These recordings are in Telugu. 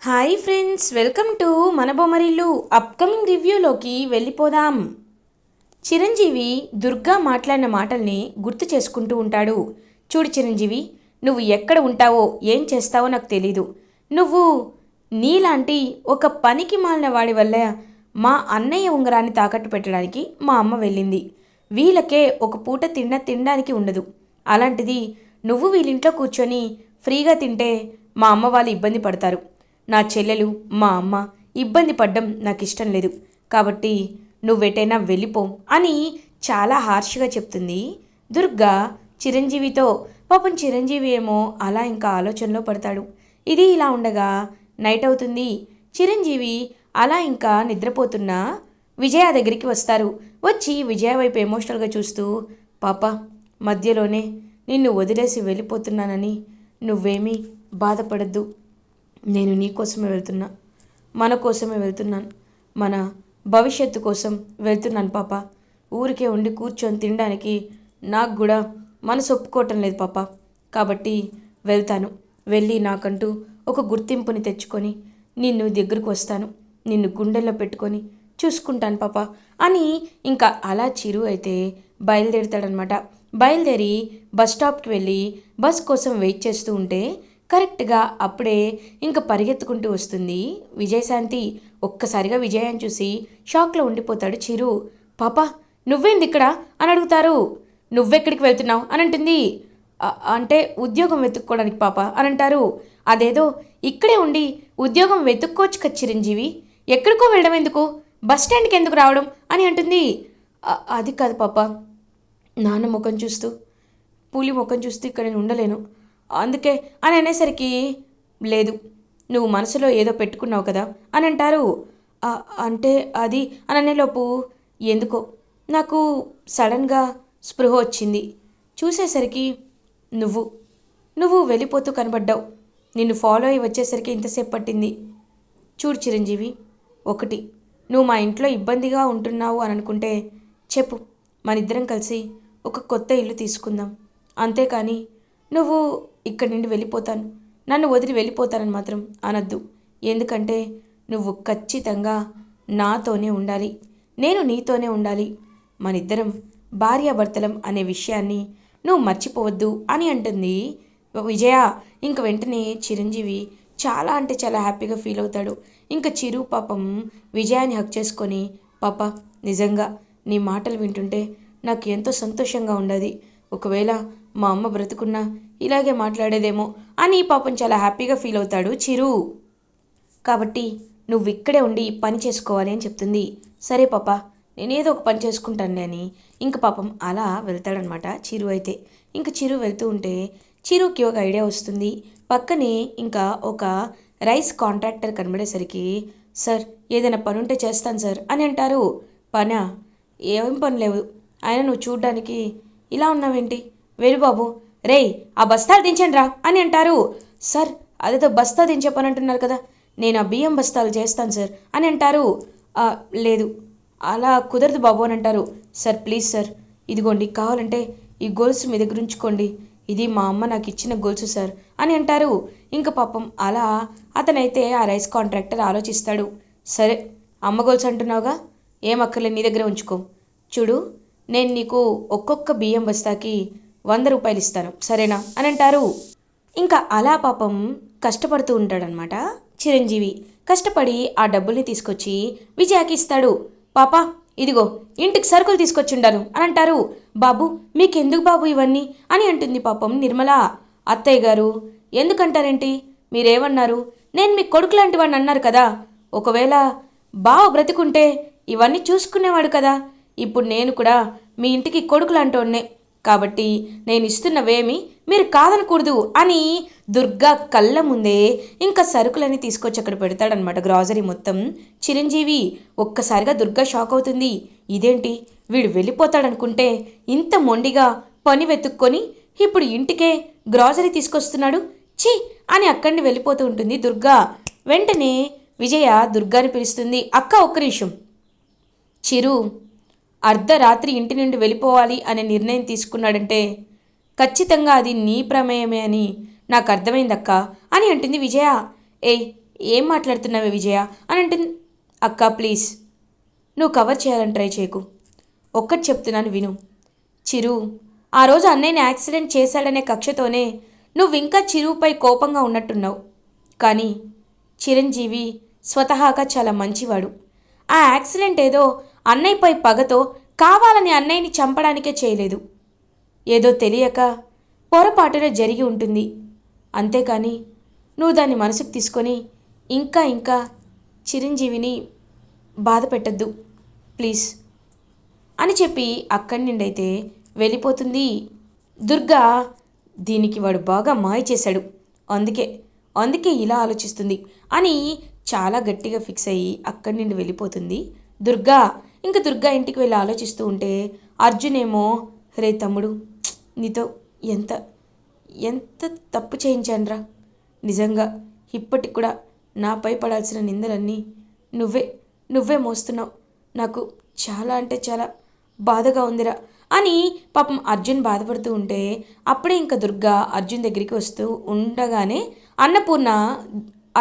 హాయ్ ఫ్రెండ్స్, వెల్కమ్ టు మన బొమ్మరిల్లు. అప్కమింగ్ రివ్యూలోకి వెళ్ళిపోదాం. చిరంజీవి దుర్గా మాట్లాడిన మాటల్ని గుర్తు చేసుకుంటూ ఉంటాడు. చూడు చిరంజీవి, నువ్వు ఎక్కడ ఉంటావో ఏం చేస్తావో నాకు తెలీదు. నువ్వు నీలాంటి ఒక పనికి మాలిన వాడి వల్ల మా అన్నయ్య ఉంగరాన్ని తాకట్టు పెట్టడానికి మా అమ్మ వెళ్ళింది. వీళ్ళకే ఒక పూట తినడానికి ఉండదు. అలాంటిది నువ్వు వీళ్ళింట్లో కూర్చొని ఫ్రీగా తింటే మా అమ్మ వాళ్ళు ఇబ్బంది పడతారు. నా చెల్లెలు మా అమ్మ ఇబ్బంది పడ్డం నాకు ఇష్టం లేదు. కాబట్టి నువ్వెటైనా వెళ్ళిపో అని చాలా హార్ష్గా చెప్తుంది దుర్గా చిరంజీవితో. పాపం చిరంజీవి ఏమో అలా ఇంకా ఆలోచనలో పడతాడు. ఇది ఇలా ఉండగా నైట్ అవుతుంది. చిరంజీవి అలా ఇంకా నిద్రపోతున్న విజయ దగ్గరికి వస్తారు. వచ్చి విజయ వైపు ఎమోషనల్గా చూస్తూ, పాప మధ్యలోనే నిన్ను వదిలేసి వెళ్ళిపోతున్నానని నువ్వేమీ బాధపడద్దు. నేను నీ కోసమే వెళ్తున్నా, మన కోసమే వెళ్తున్నాను, మన భవిష్యత్తు కోసం వెళ్తున్నాను పాప. ఊరికే ఉండి కూర్చొని తినడానికి నాకు కూడా మనసు ఒప్పుకోవటం లేదు పాప. కాబట్టి వెళ్తాను. వెళ్ళి నాకంటూ ఒక గుర్తింపుని తెచ్చుకొని నిన్ను దగ్గరకు వస్తాను, నిన్ను గుండెల్లో పెట్టుకొని చూసుకుంటాను పాప అని ఇంకా అలా చిరు అయితే బయలుదేరుతాడనమాట. బయలుదేరి బస్ స్టాప్కి వెళ్ళి బస్ కోసం వెయిట్ చేస్తూ ఉంటే కరెక్ట్గా అప్పుడే ఇంక పరిగెత్తుకుంటూ వస్తుంది విజయశాంతి. ఒక్కసారిగా విజయాన్ని చూసి షాక్లో ఉండిపోతాడు చిరు. పాప నువ్వేంది ఇక్కడ అని అడుగుతారు. నువ్వెక్కడికి వెళ్తున్నావు అని అంటుంది. అంటే ఉద్యోగం వెతుక్కోవడానికి పాప అని అంటారు. అదేదో ఇక్కడే ఉండి ఉద్యోగం వెతుక్కోవచ్చు కదా చిరంజీవి, ఎక్కడికో వెళ్ళడం ఎందుకు, బస్ స్టాండ్కి ఎందుకు రావడం అని అంటుంది. అది కాదు పాప, నాన్న ముఖం చూస్తూ పులి ముఖం చూస్తూ ఇక్కడ నేను ఉండలేను, అందుకే అని అనేసరికి, లేదు నువ్వు మనసులో ఏదో పెట్టుకున్నావు కదా అని అంటారు. అంటే అది అని అనేలోపు ఎందుకో నాకు సడన్గా స్పృహ వచ్చింది. చూసేసరికి నువ్వు నువ్వు వెళ్ళిపోతూ కనబడ్డావు. నిన్ను ఫాలో అయ్యి వచ్చేసరికి ఇంతసేపు పట్టింది. చూడు చిరంజీవి, ఒకటి నువ్వు మా ఇంట్లో ఇబ్బందిగా ఉంటున్నావు అని అనుకుంటే చెప్పు, మన ఇద్దరం కలిసి ఒక కొత్త ఇల్లు తీసుకుందాం. అంతేకాని నువ్వు ఇక్కడి నుండి వెళ్ళిపోతాను, నన్ను వదిలి వెళ్ళిపోతానని మాత్రం అనద్దు. ఎందుకంటే నువ్వు ఖచ్చితంగా నాతోనే ఉండాలి, నేను నీతోనే ఉండాలి. మనిద్దరం భార్యాభర్తలం అనే విషయాన్ని నువ్వు మర్చిపోవద్దు అని అంటుంది విజయ. ఇంక వెంటనే చిరంజీవి చాలా అంటే చాలా హ్యాపీగా ఫీల్ అవుతాడు. ఇంకా చిరు పాపం విజయాన్ని హక్ చేసుకొని, పాప నిజంగా నీ మాటలు వింటుంటే నాకు ఎంతో సంతోషంగా ఉండదు. ఒకవేళ మా అమ్మ బ్రతుకున్నా ఇలాగే మాట్లాడేదేమో అని పాపం చాలా హ్యాపీగా ఫీల్ అవుతాడు చిరు. కాబట్టి నువ్వు ఇక్కడే ఉండి పని చేసుకోవాలి అని చెప్తుంది. సరే పాప, నేనేదో ఒక పని చేసుకుంటాను అని ఇంక పాపం అలా వెళ్తాడనమాట చిరు అయితే. ఇంక చిరు వెళ్తూ ఉంటే చిరుకి ఒక ఐడియా వస్తుంది. పక్కనే ఇంకా ఒక రైస్ కాంట్రాక్టర్ కనబడేసరికి, సార్ ఏదైనా పని ఉంటే చేస్తాను సార్ అని అంటారు. పనా? ఏం పని లేవు, ఆయన నువ్వు చూడ్డానికి ఇలా ఉన్నావేంటి, వెళ్ళు బాబు, రేయ్ ఆ బస్తాలు దించండి రా అని అంటారు. సార్ అదేదో బస్తా దించే పని అంటున్నారు కదా, నేను ఆ బియ్యం బస్తాలు చేస్తాను సార్ అని అంటారు. లేదు అలా కుదరదు బాబు అని అంటారు. సార్ ప్లీజ్ సార్, ఇదిగోండి కావాలంటే ఈ గొలుసు మీ దగ్గర ఉంచుకోండి, ఇది మా అమ్మ నాకు ఇచ్చిన గొలుసు సార్ అని అంటారు. ఇంక పాపం అలా అతనైతే ఆ రైస్ కాంట్రాక్టర్ ఆలోచిస్తాడు. సరే అమ్మ గొలుసు అంటున్నావుగా, ఏం అక్కర్లేదు నీ దగ్గర ఉంచుకో. చూడు, నేను నీకు ఒక్కొక్క బియ్యం బస్తాకి 100 రూపాయలు ఇస్తాను సరేనా అని అంటారు. ఇంకా అలా పాపం కష్టపడుతూ ఉంటాడనమాట చిరంజీవి. కష్టపడి ఆ డబ్బుల్ని తీసుకొచ్చి విజయాకి ఇస్తాడు. పాపా ఇదిగో ఇంటికి సరుకులు తీసుకొచ్చిండాను అని అంటారు. బాబు మీకెందుకు బాబు ఇవన్నీ అని అంటుంది పాపం నిర్మల. అత్తయ్య గారు ఎందుకంటారేంటి, మీరేమన్నారు, నేను మీ కొడుకు లాంటి వాడిని అన్నారు కదా, ఒకవేళ బావ బ్రతికుంటే ఇవన్నీ చూసుకునేవాడు కదా, ఇప్పుడు నేను కూడా మీ ఇంటికి కొడుకు లాంటోడ్నే, కాబట్టి నేను ఇస్తున్నవేమి మీరు కాదనకూడదు అని దుర్గా కళ్ళ ముందే ఇంకా సరుకులన్నీ తీసుకొచ్చి అక్కడ పెడతాడనమాట, గ్రాసరీ మొత్తం. చిరంజీవి ఒక్కసారిగా దుర్గా షాక్ అవుతుంది. ఇదేంటి వీడు వెళ్ళిపోతాడనుకుంటే ఇంత మొండిగా పని వెతుక్కొని ఇప్పుడు ఇంటికే గ్రాసరీ తీసుకొస్తున్నాడు, ఛీ అని అక్కడిని వెళ్ళిపోతూ ఉంటుంది దుర్గా. వెంటనే విజయ దుర్గాని పిలుస్తుంది. అక్క ఒక్క నిమిషం, చిరు అర్ధరాత్రి ఇంటి నుండి వెళ్ళిపోవాలి అనే నిర్ణయం తీసుకున్నాడంటే ఖచ్చితంగా అది నీ ప్రమేయమే అని నాకు అర్థమైందక్క అని అంటుంది విజయ. ఏయ్ ఏం మాట్లాడుతున్నావే విజయ అని అంటుంది. అక్క ప్లీజ్, నువ్వు కవర్ చేయాలని ట్రై చేయకు. ఒక్కటి చెప్తున్నాను విను. చిరు ఆ రోజు అన్నయ్యని యాక్సిడెంట్ చేశాడనే కక్షతోనే నువ్వు ఇంకా చిరుపై కోపంగా ఉన్నట్టున్నావు. కానీ చిరంజీవి స్వతహాగా చాలా మంచివాడు. ఆ యాక్సిడెంట్ ఏదో అన్నయ్యపై పగతో కావాలని అన్నయ్యని చంపడానికే చేయలేదు. ఏదో తెలియక పొరపాటున జరిగి ఉంటుంది. అంతేకాని నువ్వు దాన్ని మనసుకు తీసుకొని ఇంకా ఇంకా చిరంజీవిని బాధ పెట్టద్దు ప్లీజ్ అని చెప్పి అక్కడి నుండి అయితే వెళ్ళిపోతుంది. దుర్గా దీనికి వాడు బాగా మాయ చేశాడు, అందుకే అందుకే ఇలా ఆలోచిస్తుంది అని చాలా గట్టిగా ఫిక్స్ అయ్యి అక్కడి నుండి వెళ్ళిపోతుంది దుర్గా. ఇంకా దుర్గా ఇంటికి వెళ్ళి ఆలోచిస్తూ ఉంటే అర్జున్ ఏమో, రే తమ్ముడు, నీతో ఎంత ఎంత తప్పు చేయించానురా. నిజంగా ఇప్పటికి కూడా నాపై పడాల్సిన నిందలన్నీ నువ్వే నువ్వే మోస్తున్నావు. నాకు చాలా అంటే చాలా బాధగా ఉందిరా అని పాపం అర్జున్ బాధపడుతూ ఉంటే అప్పుడే ఇంకా దుర్గా అర్జున్ దగ్గరికి వస్తూ ఉండగానే అన్నపూర్ణ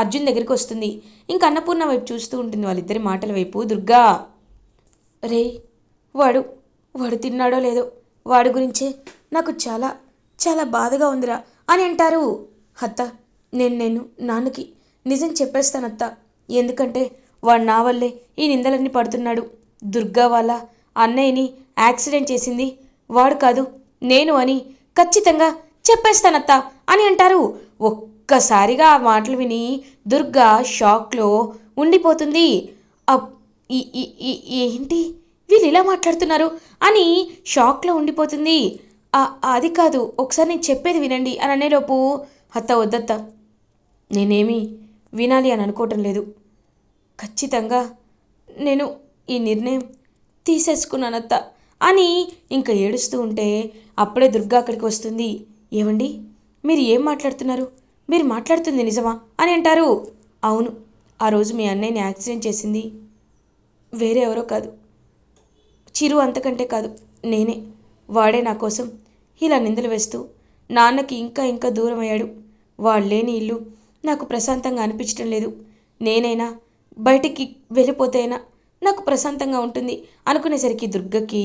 అర్జున్ దగ్గరికి వస్తుంది. ఇంకా అన్నపూర్ణ వైపు చూస్తూ ఉంటుంది, వాళ్ళిద్దరి మాటల వైపు. దుర్గా, రే వాడు వాడు తిన్నాడో లేదో, వాడి గురించే నాకు చాలా చాలా బాధగా ఉందిరా అని అంటారు. అత్త, నేను నాన్నకి నిజం చెప్పేస్తానత్త. ఎందుకంటే వాడు నా వల్లే ఈ నిందలన్నీ పడుతున్నాడు. దుర్గా వాళ్ళ అన్నయ్యని యాక్సిడెంట్ చేసింది వాడు కాదు నేను అని ఖచ్చితంగా చెప్పేస్తానత్తా అని అంటారు. ఒక్కసారిగా ఆ మాటలు విని దుర్గా షాక్లో ఉండిపోతుంది. ఏంటి వీళ్ళు ఇలా మాట్లాడుతున్నారు అని షాక్లో ఉండిపోతుంది. అది కాదు, ఒకసారి నేను చెప్పేది వినండి అని అనేలోపు, అత్త వద్దత్త, నేనేమీ వినాలి అని అనుకోవటం లేదు. ఖచ్చితంగా నేను ఈ నిర్ణయం తీసేసుకున్నానత్త అని ఇంకా ఏడుస్తూ ఉంటే అప్పుడే దుర్గా అక్కడికి వస్తుంది. ఏమండి, మీరు ఏం మాట్లాడుతున్నారు? మీరు మాట్లాడుతుంది నిజమా అని అంటారు. అవును, ఆ రోజు మీ అన్నయ్యని యాక్సిడెంట్ చేసింది వేరే ఎవరో కాదు, చిరు, అంతకంటే కాదు నేనే. వాడే నా కోసం ఇలా నిందలు వేస్తూ నాన్నకి ఇంకా ఇంకా దూరం అయ్యాడు. వాడు లేని ఇల్లు నాకు ప్రశాంతంగా అనిపించడం లేదు. నేనైనా బయటికి వెళ్ళిపోతేనా నాకు ప్రశాంతంగా ఉంటుంది అనుకునేసరికి దుర్గకి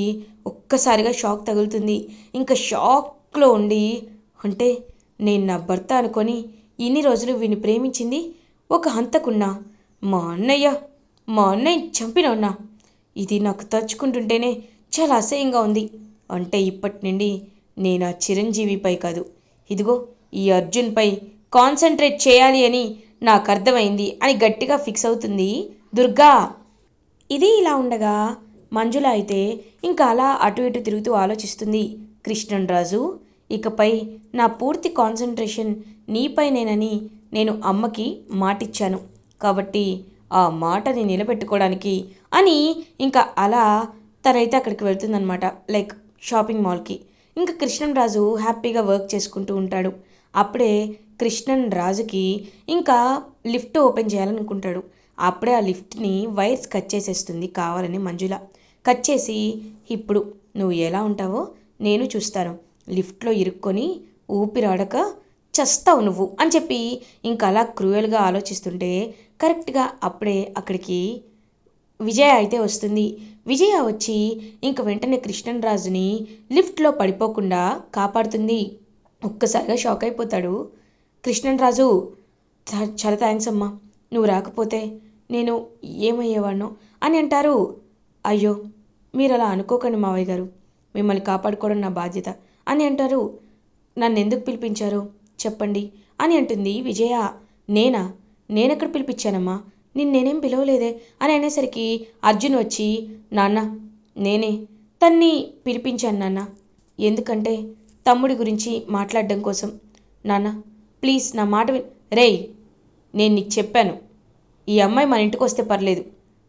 ఒక్కసారిగా షాక్ తగులుతుంది. ఇంకా షాక్లో ఉండి, అంటే నేను నా భర్త అనుకొని ఇన్ని రోజులు వీని ప్రేమించింది ఒక హంతకున్నా, మా అన్నయ్య చంపినవున్నా. ఇది నాకు తలుచుకుంటుంటేనే చాలా అసహ్యంగా ఉంది. అంటే ఇప్పటి నుండి నేను ఆ చిరంజీవిపై కాదు, ఇదిగో ఈ అర్జున్పై కాన్సన్ట్రేట్ చేయాలి అని నాకు అర్థమైంది అని గట్టిగా ఫిక్స్ అవుతుంది దుర్గా. ఇది ఇలా ఉండగా మంజుల అయితే ఇంకా అలా అటు ఇటు తిరుగుతూ ఆలోచిస్తుంది. కృష్ణన్రాజు, ఇకపై నా పూర్తి కాన్సన్ట్రేషన్ నీపైనేనని నేను అమ్మకి మాటిచ్చాను. కాబట్టి ఆ మాటని నిలబెట్టుకోవడానికి అని ఇంకా అలా తనైతే అక్కడికి వెళ్తుందనమాట, లైక్ షాపింగ్ మాల్కి. ఇంకా కృష్ణన్రాజు హ్యాపీగా వర్క్ చేసుకుంటూ ఉంటాడు. అప్పుడే కృష్ణన్ రాజుకి ఇంకా లిఫ్ట్ ఓపెన్ చేయాలనుకుంటాడు. అప్పుడే ఆ లిఫ్ట్ని వైర్స్ కట్ చేసేస్తుంది కావాలని మంజుల. కట్ చేసి, ఇప్పుడు నువ్వు ఎలా ఉంటావో నేను చూస్తాను, లిఫ్ట్లో ఇరుక్కొని ఊపిరాడక చస్తావు నువ్వు అని చెప్పి ఇంకా అలా క్రూయల్గా ఆలోచిస్తుంటే కరెక్ట్గా అప్పుడే అక్కడికి విజయ అయితే వస్తుంది. విజయ వచ్చి ఇంక వెంటనే కృష్ణన్రాజుని లిఫ్ట్లో పడిపోకుండా కాపాడుతుంది. ఒక్కసారిగా షాక్ అయిపోతాడు కృష్ణన్రాజు. చాలా థ్యాంక్స్ అమ్మా, నువ్వు రాకపోతే నేను ఏమయ్యేవాడినో అని అంటారు. అయ్యో, మీరు అలా అనుకోకండి మావయ్య గారు, మిమ్మల్ని కాపాడుకోవడం నా బాధ్యత అని అంటారు. నన్ను ఎందుకు పిలిపించారో చెప్పండి అని అంటుంది విజయ. నేనెక్కడ పిలిపించానమ్మా, నేనేం పిలవలేదే అని అనేసరికి అర్జున్ వచ్చి, నాన్న, నేనే తన్ని పిలిపించాను నాన్న, ఎందుకంటే తమ్ముడి గురించి మాట్లాడడం కోసం. నాన్న ప్లీజ్ నా మాట రేయ్, నేను నీకు చెప్పాను, ఈ అమ్మాయి మన ఇంటికి వస్తే పర్లేదు,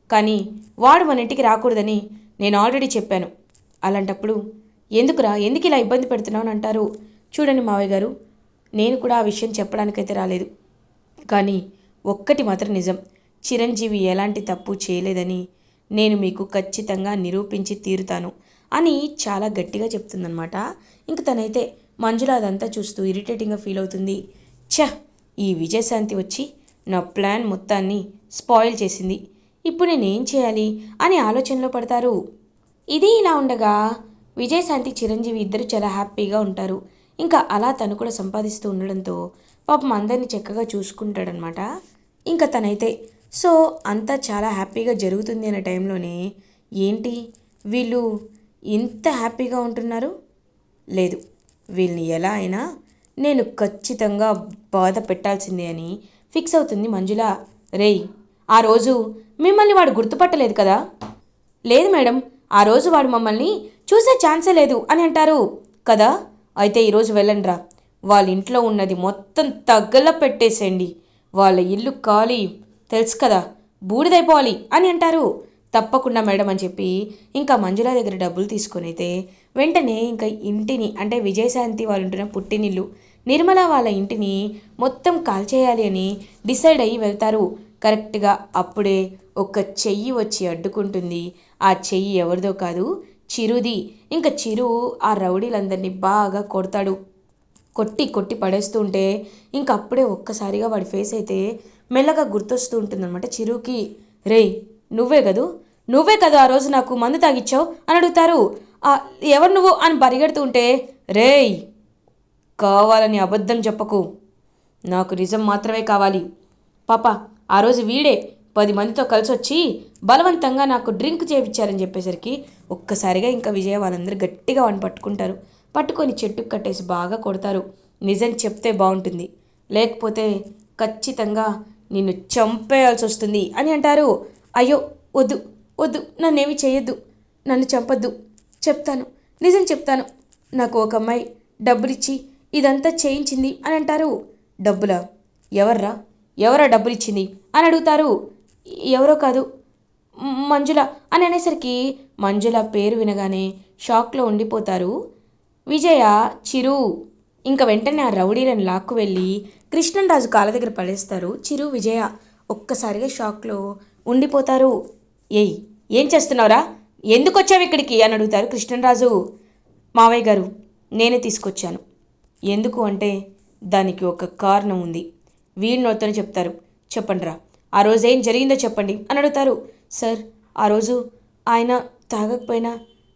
కానీ వాడు మన ఇంటికి రాకూడదని నేను ఆల్రెడీ చెప్పాను. అలాంటప్పుడు ఎందుకు ఇలా ఇబ్బంది పెడుతున్నావు అని అంటారు. చూడండి మావయ్య గారు, నేను కూడా ఆ విషయం చెప్పడానికైతే రాలేదు, కానీ ఒక్కటి మాత్రం నిజం, చిరంజీవి ఎలాంటి తప్పు చేయలేదని నేను మీకు ఖచ్చితంగా నిరూపించి తీరుతాను అని చాలా గట్టిగా చెప్తుందనమాట. ఇంక తనైతే మంజుల అదంతా చూస్తూ ఇరిటేటింగ్గా ఫీల్ అవుతుంది. ఛ, ఈ విజయశాంతి వచ్చి నా ప్లాన్ మొత్తాన్ని స్పాయిల్ చేసింది. ఇప్పుడు నేనేం చేయాలి అని ఆలోచనలో పడతారు. ఇది ఇలా ఉండగా విజయశాంతి చిరంజీవి ఇద్దరు చాలా హ్యాపీగా ఉంటారు. ఇంకా అలా తను కూడా సంపాదిస్తూ ఉండడంతో పాపం అందరినీ చక్కగా చూసుకుంటాడనమాట. ఇంకా తనైతే సో అంతా చాలా హ్యాపీగా జరుగుతుంది అనే టైంలోనే ఏంటి వీళ్ళు ఇంత హ్యాపీగా ఉంటున్నారు? లేదు, వీళ్ళని ఎలా అయినా నేను ఖచ్చితంగా బాధ పెట్టాల్సిందే అని ఫిక్స్ అవుతుంది మంజుల. రేయ్, ఆ రోజు మిమ్మల్ని వాడు గుర్తుపట్టలేదు కదా? లేదు మేడం, ఆ రోజు వాడు మమ్మల్ని చూసే ఛాన్సే లేదు అని అంటారు కదా. అయితే ఈరోజు వెళ్ళండిరా, వాళ్ళ ఇంట్లో ఉన్నది మొత్తం తగ్గల పెట్టేసేయండి, వాళ్ళ ఇల్లు ఖాళీ తెలుసు కదా, బూడిదైపోవాలి అని అంటారు. తప్పకుండా మేడం అని చెప్పి ఇంకా మంజుల దగ్గర డబ్బులు తీసుకొని అయితే వెంటనే ఇంకా ఇంటిని అంటే విజయశాంతి వాళ్ళు ఉంటున్న పుట్టినిల్లు నిర్మల వాళ్ళ ఇంటిని మొత్తం కాల్చేయాలి అని డిసైడ్ అయ్యి వెళ్తారు. కరెక్ట్గా అప్పుడే ఒక చెయ్యి వచ్చి అడ్డుకుంటుంది. ఆ చెయ్యి ఎవరిదో కాదు, చిరుది. ఇంకా చిరు ఆ రౌడీలందరినీ బాగా కొడతాడు. కొట్టి కొట్టి పడేస్తూ ఉంటే ఇంక అప్పుడే ఒక్కసారిగా వాడి ఫేస్ అయితే మెల్లగా గుర్తొస్తూ ఉంటుందన్నమాట చిరుకి. రేయ్, నువ్వే కదూ ఆ రోజు నాకు మందు తాగిచ్చావు అని అడుగుతారు. ఎవరు నువ్వు అని పరిగెడుతూ ఉంటే, రేయ్, కావాలని అబద్ధం చెప్పకు, నాకు నిజం మాత్రమే కావాలి. పాప, ఆ రోజు వీడే 10 మందితో కలిసి వచ్చి బలవంతంగా నాకు డ్రింక్ చేయించారని చెప్పేసరికి ఒక్కసారిగా ఇంకా విజయ వాళ్ళందరూ గట్టిగా వాడిని పట్టుకుంటారు. పట్టుకొని చెట్టుకు కట్టేసి బాగా కొడతారు. నిజం చెప్తే బాగుంటుంది, లేకపోతే ఖచ్చితంగా నిన్ను చంపేయాల్సి వస్తుంది అని అంటారు. అయ్యో, వద్దు వద్దు, నన్నేమి చేయొద్దు, నన్ను చంపొద్దు, చెప్తాను, నిజం చెప్తాను, నాకు ఒక అమ్మాయి డబ్బులిచ్చి ఇదంతా చేయించింది అని అంటారు. డబ్బులా? ఎవరా డబ్బులిచ్చింది అని అడుగుతారు. ఎవరో కాదు, మంజుల అని అనేసరికి మంజుల పేరు వినగానే షాక్లో ఉండిపోతారు విజయ, చిరు. ఇంకా వెంటనే ఆ రౌడీలను లాక్కు వెళ్ళి కృష్ణంరాజు కాళ్ళ దగ్గర పడేస్తారు చిరు, విజయ. ఒక్కసారిగా షాక్లో ఉండిపోతారు. ఏయ్, ఏం చేస్తున్నావురా, ఎందుకు వచ్చావు ఇక్కడికి అని అడుగుతారు కృష్ణంరాజు. మావయ్య గారు, నేనే తీసుకొచ్చాను. ఎందుకు అంటే దానికి ఒక కారణం ఉంది, వీడి నోతోనే చెప్తారు. చెప్పండిరా, ఆ రోజు ఏం జరిగిందో చెప్పండి అని అడుగుతారు. సార్, ఆ రోజు ఆయన తాగకపోయినా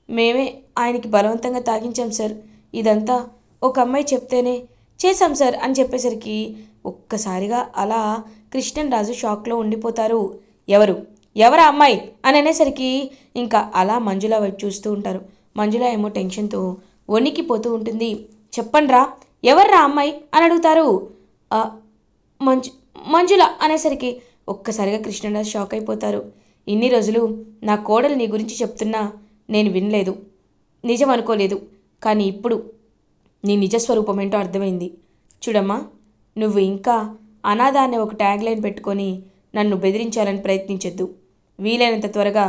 మేమే ఆయనకి బలవంతంగా తాగించాం సార్, ఇదంతా ఒక అమ్మాయి చెప్తేనే చేశాం సార్ అని చెప్పేసరికి ఒక్కసారిగా అలా కృష్ణంరాజు షాక్లో ఉండిపోతారు. ఎవరా అమ్మాయి అని అనేసరికి ఇంకా అలా మంజుల వైపు చూస్తూ ఉంటారు. మంజుల ఏమో టెన్షన్తో వణికిపోతూ ఉంటుంది. చెప్పండ్రా, ఎవర్రా అమ్మాయి అని అడుగుతారు. మంజుల అనేసరికి ఒక్కసారిగా కృష్ణరాజు షాక్ అయిపోతారు. ఇన్ని రోజులు నా కోడలు నీ గురించి చెప్తున్నా నేను వినలేదు, నిజం అనుకోలేదు, కానీ ఇప్పుడు నీ నిజస్వరూపం ఏంటో అర్థమైంది. చూడమ్మా, నువ్వు ఇంకా అనాథ అనే ఒక ట్యాగ్ లైన్ పెట్టుకొని నన్ను బెదిరించాలని ప్రయత్నించొద్దు. వీలైనంత త్వరగా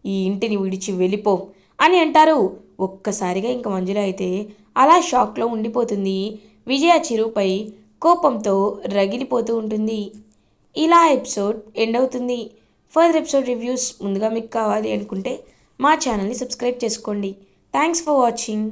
ఈ ఇంటిని విడిచి వెళ్ళిపో అని అంటారు. ఒక్కసారిగా ఇంక మంజుల అయితే అలా షాక్లో ఉండిపోతుంది. విజయ చిరుపై కోపంతో రగిలిపోతూ ఉంటుంది. ఇలా ఎపిసోడ్ ఎండ్ అవుతుంది. ఫర్దర్ ఎపిసోడ్ రివ్యూస్ ముందుగా మీకు కావాలి అనుకుంటే మా ఛానల్ని సబ్స్క్రైబ్ చేసుకోండి. Thanks for watching.